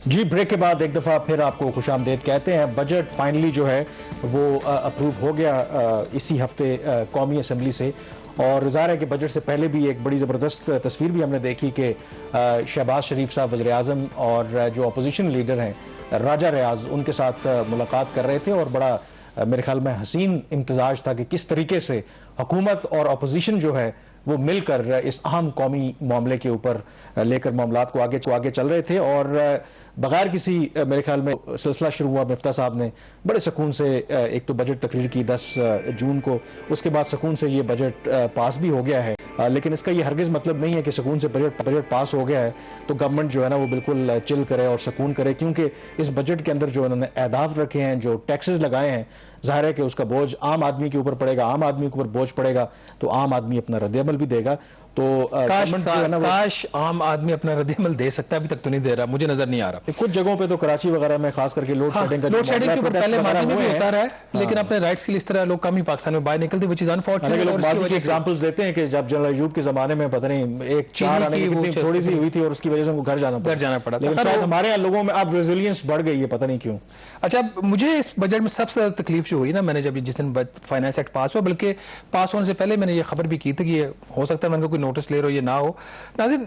जी, ब्रेक के बाद एक दफ़ा फिर आपको खुशामदीद कहते हैं। बजट फाइनली जो है वो अप्रूव हो गया इसी हफ्ते कौमी असम्बली से, और ज़ाहिर है कि बजट से पहले भी एक बड़ी ज़बरदस्त तस्वीर भी हमने देखी कि शहबाज शरीफ साहब वज़ीर आज़म और जो अपोजिशन लीडर हैं राजा रियाज, उनके साथ मुलाकात कर रहे थे और बड़ा मेरे ख्याल में हसीन इम्तजाज था कि किस तरीके से हुकूमत और अपोजिशन जो है वो मिलकर इस अहम कौमी मामले के ऊपर लेकर मामलात को आगे चल रहे थे। और बगैर किसी मेरे ख्याल में सिलसिला शुरू हुआ, मिफ्ता साहब ने बड़े सुकून से एक तो बजट तकरीर की 10 जून को, उसके बाद सुकून से ये बजट पास भी हो गया है। लेकिन इसका ये हरगिज़ मतलब नहीं है कि सुकून से बजट पास हो गया है तो गवर्नमेंट जो है ना वो बिल्कुल चिल करे और सुकून करे, क्योंकि इस बजट के अंदर जो उन्होंने अहदाफ रखे हैं, जो टैक्सेस लगाए हैं, जाहिर है कि उसका बोझ आम आदमी के ऊपर पड़ेगा। आम आदमी के ऊपर बोझ पड़ेगा तो आम आदमी अपना रद्द-ए-अमल भी देगा। तो काश आम आदमी अपना रद्द-ए-अमल दे सकता है, अभी तक तो नहीं दे रहा, मुझे नजर नहीं आ रहा। कुछ जगहों पे तो कराची वगैरह में खास करके लोड शेडिंग का के ऊपर पहले माजी में भी होता रहा है, लेकिन अपने राइट्स के लिए इस तरह लोग कम ही पाकिस्तान में बाहर निकलते, व्हिच इज अनफॉर्चुनेट। लोग बाजी के एग्जांपल्स देते हैं कि जब जनरल अयूब के जमाने में पता नहीं एक 4 आने की कितनी थोड़ी सी हुई थी और उसकी वजह से उनको घर जाना पड़ा। लेकिन शायद हमारे यहाँ लोगों में अब रेजिलियंस बढ़ गई है, पता नहीं क्यों। अच्छा, मुझे इस बजट में सबसे ज्यादा तकलीफ जो हुई ना, मैंने जब जिस दिन फाइनेंस एक्ट पास हुआ, बल्कि पास होने से पहले मैंने ये खबर भी की थी कि हो सकता है मैंने कोई नोटिस ले रहा हो, ये ना हो। नाज़रीन,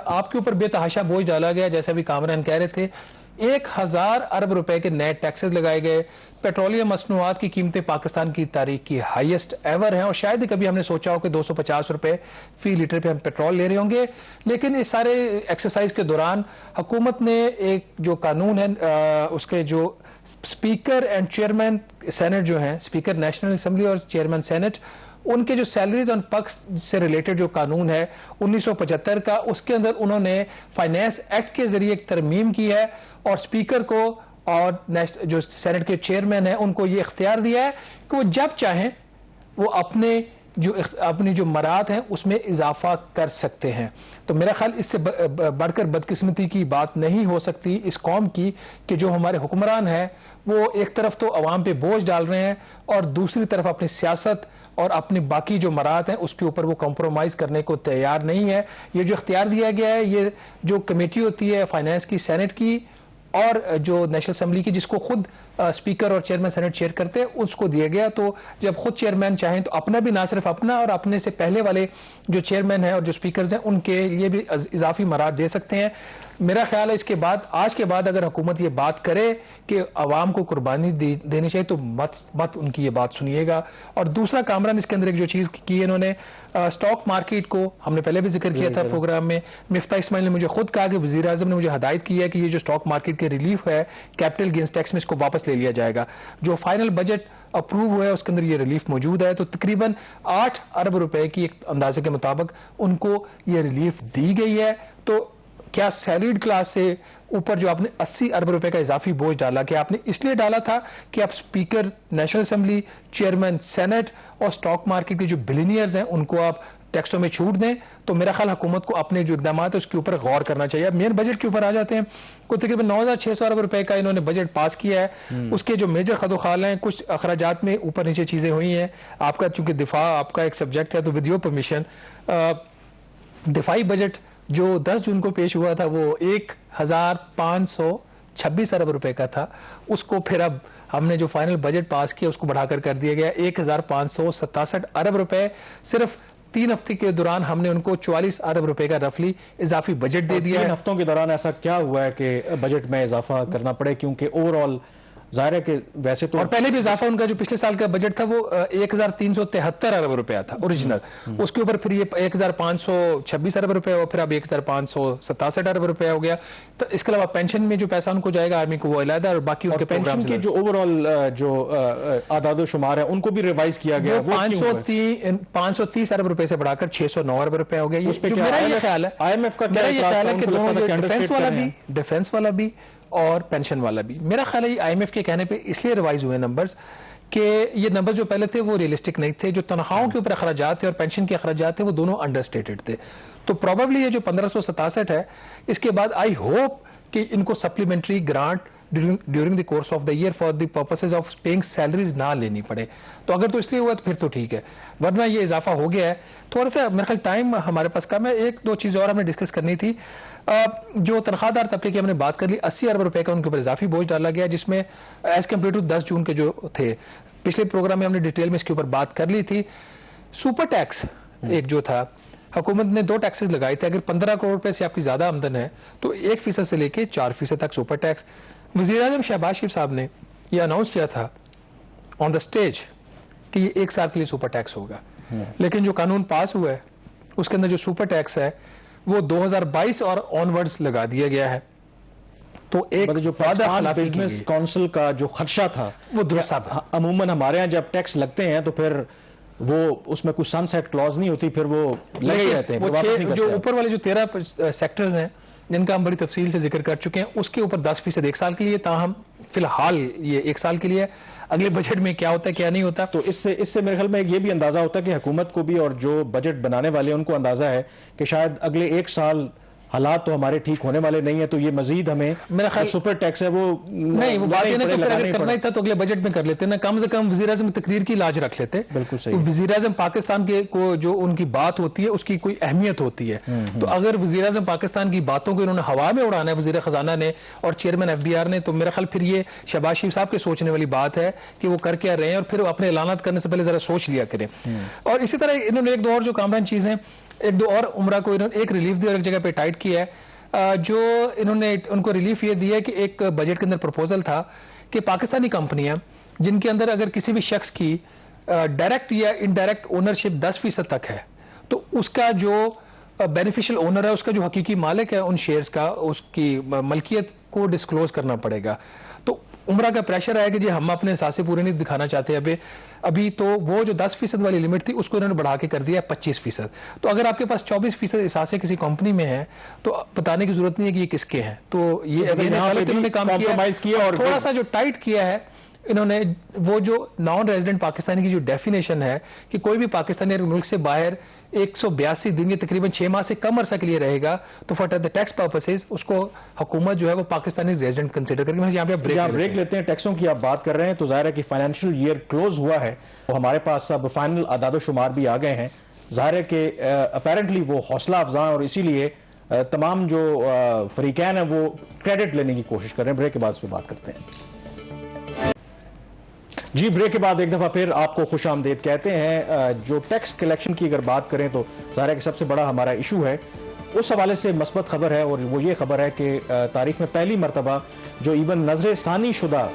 आपके ऊपर बेतहाशा बोझ डाला गया, जैसा भी कामरान कह रहे थे। 1000 अरब रुपए के नए टैक्सेस लगाए गए। पेट्रोलियम मसनूआत की कीमतें पाकिस्तान की तारीख की हाईएस्ट एवर हैं और शायद ही कभी हमने सोचा हो कि 250 रुपए फी लीटर पे हम पेट्रोल ले रहे होंगे। लेकिन इस सारे एक्सरसाइज के दौरान हुकूमत ने एक जो कानून है उसके जो स्पीकर एंड चेयरमैन सेनेट जो हैं, स्पीकर नेशनल असेंबली और चेयरमैन सेनेट, उनके जो सैलरीज और पक्ष से रिलेटेड जो कानून है 1975 का, उसके अंदर उन्होंने फाइनेंस एक्ट के जरिए एक तरमीम की है और स्पीकर को और जो सेनेट के चेयरमैन है उनको ये इख्तियार दिया है कि वो जब चाहें वो अपनी जो मराद हैं उसमें इजाफा कर सकते हैं। तो मेरा ख्याल इससे बढ़कर बदकिस्मती की बात नहीं हो सकती इस कौम की कि जो हमारे हुक्मरान हैं वो एक तरफ तो अवाम पे बोझ डाल रहे हैं और दूसरी तरफ अपनी सियासत और अपनी बाकी जो मराद हैं उसके ऊपर वो कॉम्प्रोमाइज़ करने को तैयार नहीं है। ये जो इख्तियार दिया गया है, ये जो कमेटी होती है फाइनेंस की, सेनेट की और जो नेशनल असेंबली की, जिसको खुद स्पीकर और चेयरमैन सेनेट चेयर करते हैं, उसको दिया गया। तो जब खुद चेयरमैन चाहें तो अपना भी, ना सिर्फ अपना और अपने से पहले वाले जो चेयरमैन हैं और जो स्पीकर्स हैं उनके लिए भी इजाफी मराद दे सकते हैं। मेरा ख्याल है इसके बाद, आज के बाद अगर हुकूमत ये बात करे कि अवाम को कुर्बानी देनी चाहिए तो मत उनकी ये बात सुनिएगा। और दूसरा कामरान इसके अंदर एक जो चीज़ की है इन्होंने, स्टॉक मार्केट को हमने पहले भी जिक्र किया था प्रोग्राम में, मिफ्ता इस्माइल ने मुझे खुद कहा कि वज़ीर आज़म ने मुझे हदायत की है कि ये जो स्टॉक मार्केट के रिलीफ है कैपिटल गेन्स टैक्स में, इसको वापस ले लिया जाएगा। जो फाइनल बजट अप्रूव हुआ है उसके अंदर ये रिलीफ मौजूद है। तो तकरीबन 8 अरब रुपए की एक अंदाजे के मुताबिक उनको ये रिलीफ दी गई है। तो क्या सैलरीड क्लास से ऊपर जो आपने 80 अरब रुपए का इजाफी बोझ डाला, कि आपने इसलिए डाला था कि आप speaker national assembly, chairman senate और स्टॉक मार्केट के जो बिलियनियर्स हैं उनको आप टैक्सों में छूट दें? तो मेरा ख्याल हुकूमत को अपने जो इकदाम है उसके ऊपर गौर करना चाहिए। अब मेन बजट के ऊपर आ जाते हैं। कुछ तकरीबन 9,600 अरब रुपए का इन्होंने बजट पास किया है। उसके जो मेजर खदोखाल हैं, कुछ अखराजात में ऊपर नीचे चीज़ें हुई हैं। आपका चूंकि दिफा आपका एक सब्जेक्ट है तो विद योर परमिशन, दिफाई बजट जो 10 जून को पेश हुआ था वो 1,526 अरब रुपए का था। उसको फिर अब हमने जो फाइनल बजट पास किया उसको बढ़ाकर कर दिया गया 1,567 अरब रुपए। सिर्फ 3 हफ्ते के दौरान हमने उनको 44 अरब रुपए का रफली इजाफी बजट दे दिया है। 3 हफ्तों के दौरान ऐसा क्या हुआ है कि बजट में इजाफा करना पड़े? क्योंकि ओवरऑल जाहिर है कि वैसे तो, और पहले भी इजाफा उनका जो पिछले साल का बजट था वो 1,373 अरब रुपया था ओरिजिनल। उसके ऊपर फिर ये 1,526 अरब रुपया और फिर अब 1,567 अरब रुपया हो गया। तो इसके अलावा पेंशन में जो पैसा उनको जाएगा आर्मी को वो अलग और बाकी उनके पेंशन के जो ओवरऑल जो आदाद शुमार है उनको भी रिवाइज किया गया। 530 अरब रुपए से बढ़ाकर 609 अरब रुपया हो गया। मेरा ये ख्याल है, IMF का मेरा ये ख्याल है कि दोनों डिफेंस वाला भी और पेंशन वाला भी, मेरा ख्याल है IMF के कहने पे इसलिए रिवाइज हुए नंबर्स कि ये नंबर जो पहले थे वो रियलिस्टिक नहीं थे। जो तनख्वाहों के ऊपर अखराजात थे और पेंशन के अखराजात थे वो दोनों अंडरस्टेटेड थे। तो प्रोबेबली ये जो 1567 है इसके बाद आई होप कि इनको supplementary grant during the course of the year for the purposes of paying salaries ना लेनी पड़े। तो अगर तो इसलिए हुआ तो फिर तो ठीक है, वरना ये इजाफा हो गया है। थोड़ा सा मेरे ख्याल टाइम हमारे पास कम है। 1-2 चीज़ और हमें डिस्कस करनी थी। जो तनख्वाहदार तबके की हमने बात कर ली, 80 अरब रुपए का उनके ऊपर इजाफी बोझ डाला गया, जिसमें एज कम्पेयर टू 10 जून के जो थे, पिछले प्रोग्राम में हमने डिटेल में इसके ऊपर बात कर ली थी। सुपर टैक्स एक जो था, हुकूमत ने 2 टैक्सेस लगाए थे। अगर 15 करोड़ रुपए से आपकी ज्यादा आमदन है तो 1% से लेके 4% तक सुपर टैक्स। वज़ीर आज़म शहबाज शरीफ साहब ने यह अनाउंस किया था ऑन द स्टेज कि ये 1 साल के लिए सुपर टैक्स होगा, लेकिन जो कानून पास हुआ है उसके अंदर जो सुपर टैक्स है वो 2022 और ऑनवर्ड्स लगा दिया गया है। तो एक जो पाकिस्तान बिजनेस काउंसिल का जो खदशा था वो दुरुस्त साबित। अमूमन हमारे यहाँ जब टैक्स लगते हैं तो फिर वो उसमें कुछ सनसेट क्लॉज नहीं होती, फिर वो लगे रहते हैं। वो जो ऊपर वाले जो 13 सेक्टर्स हैं जिनका हम बड़ी तफसील से जिक्र कर चुके हैं, उसके ऊपर 10% 1 साल के लिए, ताहम फिलहाल ये 1 साल के लिए। अगले बजट में क्या होता है क्या नहीं होता, तो इससे मेरे ख्याल में ये भी अंदाजा होता है कि हुकूमत को भी और जो बजट बनाने वाले हैं उनको अंदाजा है कि शायद अगले 1 साल हालात तो हमारे ठीक होने वाले नहीं है, तो ये मजीद हमें मेरा ख्याल सुपर टैक्स है वो नहीं, वो बात करना ही था तो अगले बजट में कर लेते ना, कम से कम वज़ीर आज़म तकरीर की लाज रख लेते। बिल्कुल सही। वज़ीर आज़म पाकिस्तान के को जो उनकी बात होती है उसकी कोई अहमियत होती है। तो अगर वज़ीर आज़म पाकिस्तान की बातों को इन्होंने हवा में उड़ाना है वज़ीर ख़जाना ने और चेयरमैन FBR ने, तो मेरा ख्याल फिर ये शहबाज शरीफ साहब के सोचने वाली बात है कि वो कर क्या रहे हैं और फिर अपने ऐलानात करने से पहले जरा सोच लिया करें। और इसी तरह इन्होंने 1-2 और जो कामरान चीजें, 1-2 और उम्रा को इन्होंने एक रिलीफ दी और एक जगह पे टाइट किया है। जो इन्होंने उनको रिलीफ ये दिया है कि एक बजट के अंदर प्रपोजल था कि पाकिस्तानी कंपनियां जिनके अंदर अगर किसी भी शख्स की डायरेक्ट या इनडायरेक्ट ओनरशिप 10% तक है तो उसका जो बेनिफिशियल ओनर है, उसका जो हकीकी मालिक है उन शेयर्स का, उसकी मलकियत को डिस्क्लोज करना पड़ेगा। तो उम्रा का प्रेशर आया कि जी हम अपने हिसाब पूरे नहीं दिखाना चाहते अभी तो वो जो 10% वाली लिमिट थी उसको इन्होंने बढ़ा के कर दिया 25%। तो अगर आपके पास 24% हिसाब किसी कंपनी में है तो बताने की जरूरत नहीं है कि ये किसके हैं। तो ये इन्होंने काम किया और थोड़ा सा जो टाइट किया है इन्होंने, वो जो नॉन रेजिडेंट पाकिस्तानी की जो डेफिनेशन है कि कोई भी पाकिस्तानी मुल्क से बाहर 182 दिन के तकरीबन 6 माह से कम अरसा के लिए रहेगा तो फॉर द टैक्स पर्पसेस उसको हुकूमत जो है वो पाकिस्तानी रेजिडेंट कंसीडर करेगी। यहाँ पे ब्रेक लेते हैं। टैक्सों की आप बात कर रहे हैं तो जाहिर है कि फाइनेंशियल ईयर क्लोज हुआ है तो हमारे पास अब फाइनल आदाद शुमार भी आ गए हैं। जाहिर है कि अपेरेंटली वो हौसला अफजा और इसीलिए तमाम जो फरीकैन है वो क्रेडिट लेने की कोशिश कर रहे हैं। ब्रेक के बाद इस पर बात करते हैं। जी, ब्रेक के बाद एक दफा फिर आपको खुश आमदेद कहते हैं। जो टैक्स कलेक्शन की अगर बात करें तो ज़ाहिर है कि सबसे बड़ा हमारा इशू है, उस हवाले से मस्बत खबर है और वो ये खबर है कि तारीख में पहली मरतबा जो इवन नजर सानी शुदा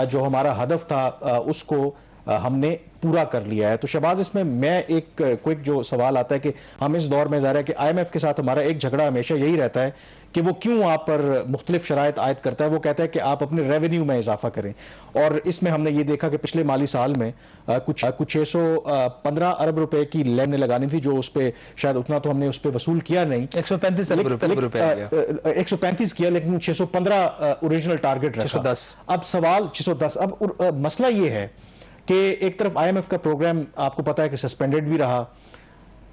जो हमारा हदफ था उसको हमने पूरा कर लिया है। तो शहबाज, इसमें मैं एक क्विक जो सवाल आता है कि हम इस दौर में ज़ाहिर है कि IMF के साथ हमारा एक झगड़ा हमेशा यही रहता है कि वो क्यों आप पर मुख्तलिफ शराइत आयद करता है। वो कहता है कि आप अपने रेवेन्यू में इजाफा करें और इसमें हमने ये देखा कि पिछले माली साल में कुछ 615 अरब रुपए की लेन लगानी थी जो उस पर शायद उतना तो हमने उस पर वसूल किया नहीं, 135 अरब रुपए 135 किया, लेकिन 615 ओरिजिनल टारगेट रखा। 610 अब सवाल 610। अब मसला ये है कि एक तरफ IMF का प्रोग्राम आपको पता है कि सस्पेंडेड भी रहा,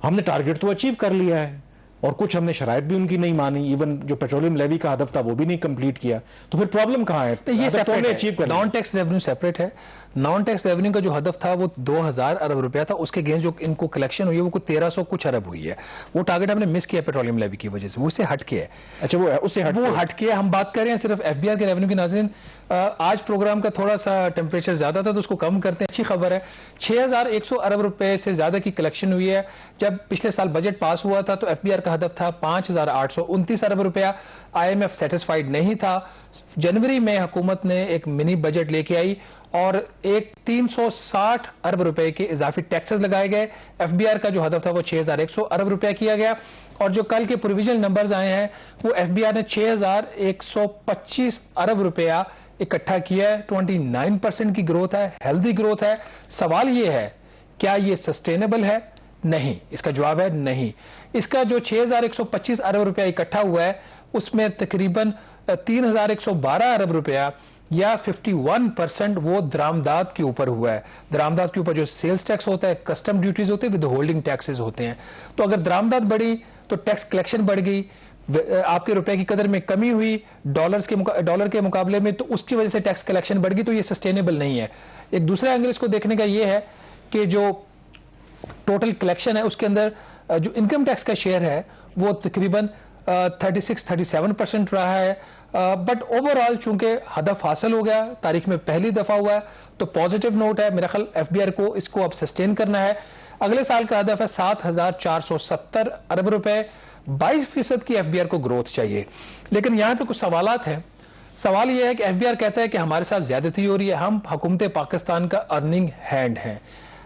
हमने टारगेट तो अचीव कर लिया है और कुछ हमने शराइत भी उनकी नहीं मानी, इवन जो पेट्रोलियम लेवी का हदफ था वो भी नहीं कंप्लीट किया। तो फिर प्रॉब्लम कहां है? तो ये सेपरेट अचीव कर नॉन टैक्स रेवेन्यू सेपरेट है। नॉन टैक्स रेवेन्यू का जो हदफ था वो 2000 अरब रुपया था, उसके अगेंस्ट जो इनको कलेक्शन हुई है वो कुछ 1300 कुछ अरब हुई है। वो टारगेट हमने मिस किया पेट्रोलियम लेवी की वजह से, वो उससे हट के है। अच्छा, वो उससे हट के हम बात कर रहे हैं सिर्फ FBR के रेवेन्यू की। नाज़रीन, आज प्रोग्राम का थोड़ा सा टेम्परेचर ज्यादा था तो उसको कम करते हैं। अच्छी खबर है, 6100 अरब रुपए से ज्यादा की कलेक्शन हुई है। जब पिछले साल बजट पास हुआ था तो FBR का हदफ था 5829 अरब रुपया। IMF सेटिस्फाइड नहीं था। जनवरी में हुकूमत ने एक मिनी बजट लेके आई और एक 360 अरब रुपए के इजाफी टैक्सेस लगाए गए। FBR का जो हदफ था वो 6100 अरब रुपया किया गया और जो कल के प्रोविजनल नंबर्स आए हैं वो FBR ने 6125 अरब रुपया इकट्ठा किया है। 29% की ग्रोथ है, हेल्दी ग्रोथ है। सवाल ये है क्या ये सस्टेनेबल है? नहीं, इसका जवाब है नहीं। इसका जो 6125 अरब रुपया इकट्ठा हुआ है उसमें तकरीबन 3112 अरब रुपया या 51% वो दरामदात के ऊपर हुआ है। दरामदात के ऊपर जो सेल्स टैक्स होता है, कस्टम ड्यूटीज होते हैं, विद होल्डिंग टैक्सेस होते हैं। तो अगर दरामदात बढ़ी तो टैक्स कलेक्शन बढ़ गई, आपके रुपए की कदर में कमी हुई डॉलर के मुकाबले में, तो उसकी वजह से टैक्स कलेक्शन बढ़ गई। तो ये सस्टेनेबल नहीं है। एक दूसरा एंगल इसको देखने का ये है कि जो टोटल कलेक्शन है उसके अंदर जो इनकम टैक्स का शेयर है वो तकरीबन 36-37% रहा है। बट ओवरऑल चूंकि हदफ हासिल हो गया, तारीख में पहली दफा हुआ है, तो पॉजिटिव नोट है। मेरा ख्याल FBR को इसको अब सस्टेन करना है। अगले साल का हदफ है 7470 अरब रुपए। 22% की FBR को ग्रोथ चाहिए। लेकिन यहां पे कुछ सवालात हैं। सवाल यह है कि FBR कहता है कि हमारे साथ ज्यादती हो रही है, हम हुकूमत पाकिस्तान का अर्निंग हैंड है।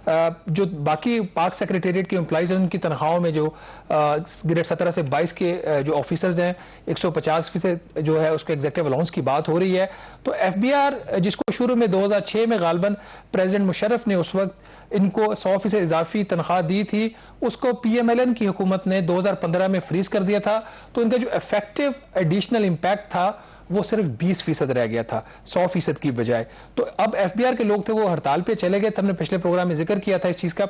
जो बाकी पाक सेक्रेटेरिएट के एम्प्लॉइज हैं उनकी तनख्वाहों में जो ग्रेड 17 से 22 के जो ऑफिसर्स हैं 150% जो है उसके एग्जेक्टिव अलाउंस की बात हो रही है। तो FBR जिसको शुरू में 2006 में गालबन प्रेसिडेंट मुशर्रफ ने उस वक्त इनको 100% इजाफी तनख्वाह दी थी, उसको PMLN की हुकूमत ने 2015 में फ्रीज कर दिया था। तो इनका जो इफेक्टिव एडिशनल इम्पैक्ट था वो सिर्फ 20% रह गया था 100% की बजाय। तो अब FBR के लोग थे वो हड़ताल पे चले गए। हमने पिछले प्रोग्राम में जिक्र किया था इस चीज का।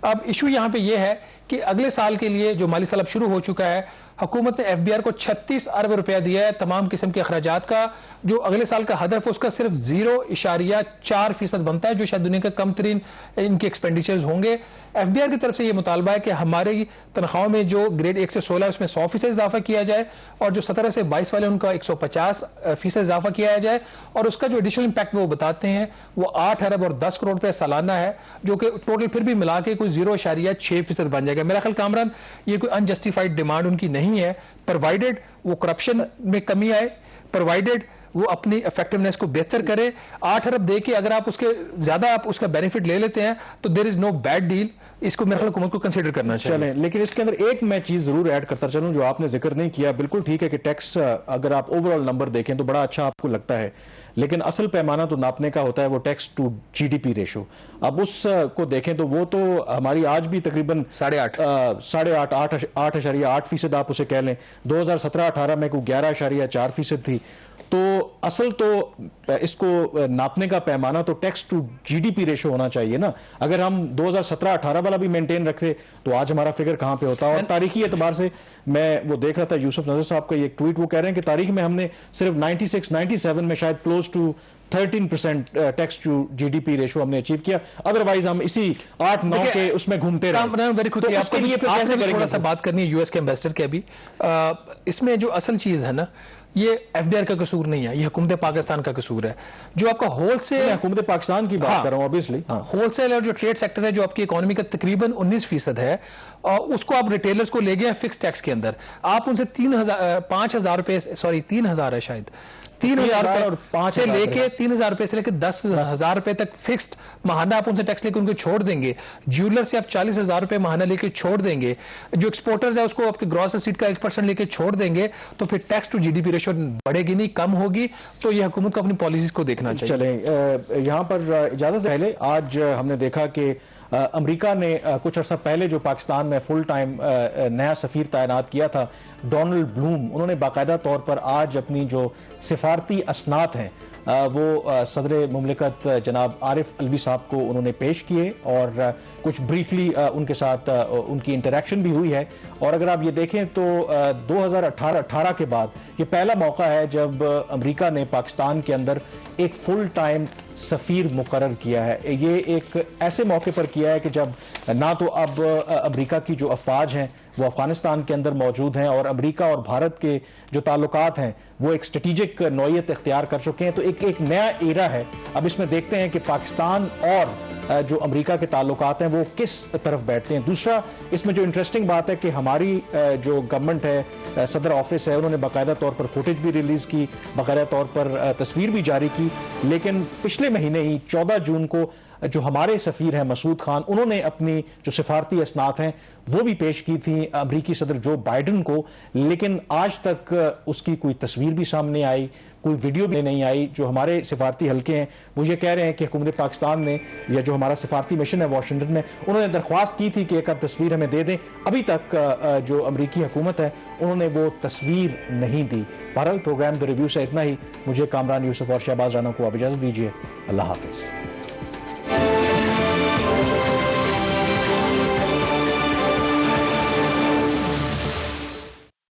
अब इशू यहां पे ये है कि अगले साल के लिए जो माली साल अब शुरू हो चुका है, हुकूमत ने FBR को 36 अरब रुपया दिया है तमाम किस्म के अखराजात का। जो अगले साल का हदफ है उसका सिर्फ 0.4% बनता है, जो शायद दुनिया के कम तरीन इनके एक्सपेंडिचर्स होंगे। FBR की तरफ से यह मुतालबा है कि हमारी तनख्वाहों में जो ग्रेड 1 से 16 उसमें 100% इजाफा किया जाए और जो 17 से 22 वाले उनका 150% इजाफा किया जाए। और उसका जो एडिशनल इंपैक्ट वो बताते हैं वो 8 अरब और 10 करोड़ रुपए सालाना है, जो कि टोटल फिर भी मिला के कोई 0.6% बन जाएगा। मेरा ख्याल कामरान ये कोई अनजस्टिफाइड डिमांड उनकी नहीं है, प्रोवाइडेड वो करप्शन में कमी आए, प्रोवाइडेड वो अपनी इफेक्टिवनेस को बेहतर करे। 8 अरब दे के अगर आप उसके ज्यादा आप उसका बेनिफिट ले लेते हैं तो there is no bad deal. इसको मेरे ख्याल हुकूमत को कंसिडर करना चाहिए। चलें, लेकिन इसके अंदर एक मैं चीज जरूर ऐड करता चलूं जो आपने जिक्र नहीं किया। बिल्कुल ठीक है कि टैक्स अगर आप ओवरऑल नंबर देखें तो बड़ा अच्छा आपको लगता है, लेकिन असल पैमाना तो नापने का होता है वो टैक्स टू जीडीपी रेशो। अब उस को देखें तो वो तो हमारी आज भी तकरीबन 8.8% आप उसे कह लें। 2017-18 में कोई 11.4% थी। तो असल तो इसको नापने का पैमाना तो टैक्स टू जीडीपी रेशो होना चाहिए ना। अगर हम 2017-18 वाला भी मेंटेन रखते तो आज हमारा फिगर कहां पे होता। और तारीखी एतबार से मैं वो देख रहा था यूसुफ नजर साहब का एक ट्वीट, वो कह रहे हैं कि तारीख में हमने सिर्फ 96-97 में शायद close to 13% tax to GDP ratio हमने अचीव किया। अदरवाइज हम इसी 8-9 के उसमें घूमते रहे। वेरी क्विकली आपके लिए थोड़ा सा बात करनी है यूएस के एम्बेसडर के अभी। इसमें जो असल चीज है ना, ये एफबीआई का कसूर नहीं है, ये हुकूमत पाकिस्तान का कसूर है। जो आपका होलसेल, हुकूमत पाकिस्तान की बात कर रहा हूं ऑब्वियसली, होलसेल और जो ट्रेड सेक्टर है जो आपकी इकोनॉमी का तकरीबन 19% है, उसको आप रिटेलर्स को ले गए फिक्स टैक्स के अंदर। आप उनसे 3,000 रुपए, सॉरी 3,000 है शायद, 3,000 रुपए से लेके 3,000 रुपए से लेके 10,000 रुपए तक फिक्स्ड माहाना आप उनसे टैक्स लेके उनको छोड़ देंगे। ज्वेलर से आप 40,000 रुपए माहाना लेके छोड़ देंगे। जो एक्सपोर्टर्स है उसको आपके ग्रॉस रसीट का 1% लेके छोड़ देंगे। तो फिर टैक्स टू जीडीपी रेशो बढ़ेगी नहीं, कम होगी। तो यह हुकूमत को अपनी पॉलिसीज को देखना चाहिए। चलें, यहाँ पर इजाजत पहले आज हमने देखा कि अमेरिका ने कुछ अर्सा पहले जो पाकिस्तान में फुल टाइम नया सफीर तैनात किया था डोनाल्ड ब्लूम, उन्होंने बाकायदा तौर पर आज अपनी जो सिफारती असनात हैं वो सदर मुमलिकत जनाब आरिफ अलवी साहब को उन्होंने पेश किए और कुछ ब्रीफली उनके साथ उनकी इंटरेक्शन भी हुई है। और अगर आप ये देखें तो 2018 के बाद ये पहला मौका है जब अमेरिका ने पाकिस्तान के अंदर एक फुल टाइम सफीर मुकर्रर किया है। ये एक ऐसे मौके पर किया है कि जब ना तो अब अमेरिका की जो अफवाज हैं वो अफगानिस्तान के अंदर मौजूद हैं और अमेरिका और भारत के जो ताल्लुकात हैं वो एक स्ट्रेटेजिक नौयत इख्तियार कर चुके हैं। तो एक नया एरा है। अब इसमें देखते हैं कि पाकिस्तान और जो अमेरिका के ताल्लुकात हैं वो किस तरफ बैठते हैं। दूसरा इसमें जो इंटरेस्टिंग बात है कि हमारी जो गवर्नमेंट है, सदर ऑफिस है, उन्होंने बाकायदा तौर पर फुटेज भी रिलीज की, बाकायदा तौर पर तस्वीर भी जारी की। लेकिन पिछले महीने ही 14 जून को जो हमारे सफीर हैं मसूद खान, उन्होंने अपनी जो सिफारती असनात हैं वो भी पेश की थी अमरीकी सदर जो बाइडन को। लेकिन आज तक उसकी कोई तस्वीर भी सामने आई, कोई वीडियो भी नहीं आई। जो हमारे सिफारती हल्के हैं वो ये कह रहे हैं कि हुकूमत पाकिस्तान ने या जो हमारा सिफारती मिशन है वाशिंगटन में, उन्होंने दरख्वास्त की थी कि एक तस्वीर हमें दे दें। अभी तक जो अमरीकी हुकूमत है उन्होंने वो तस्वीर नहीं दी। बहरहाल प्रोग्राम द रिव्यू से इतना ही। मुझे कामरान यूसुफ और शहबाज राना को आप इजाज़त दीजिए। अल्लाह हाफिज़।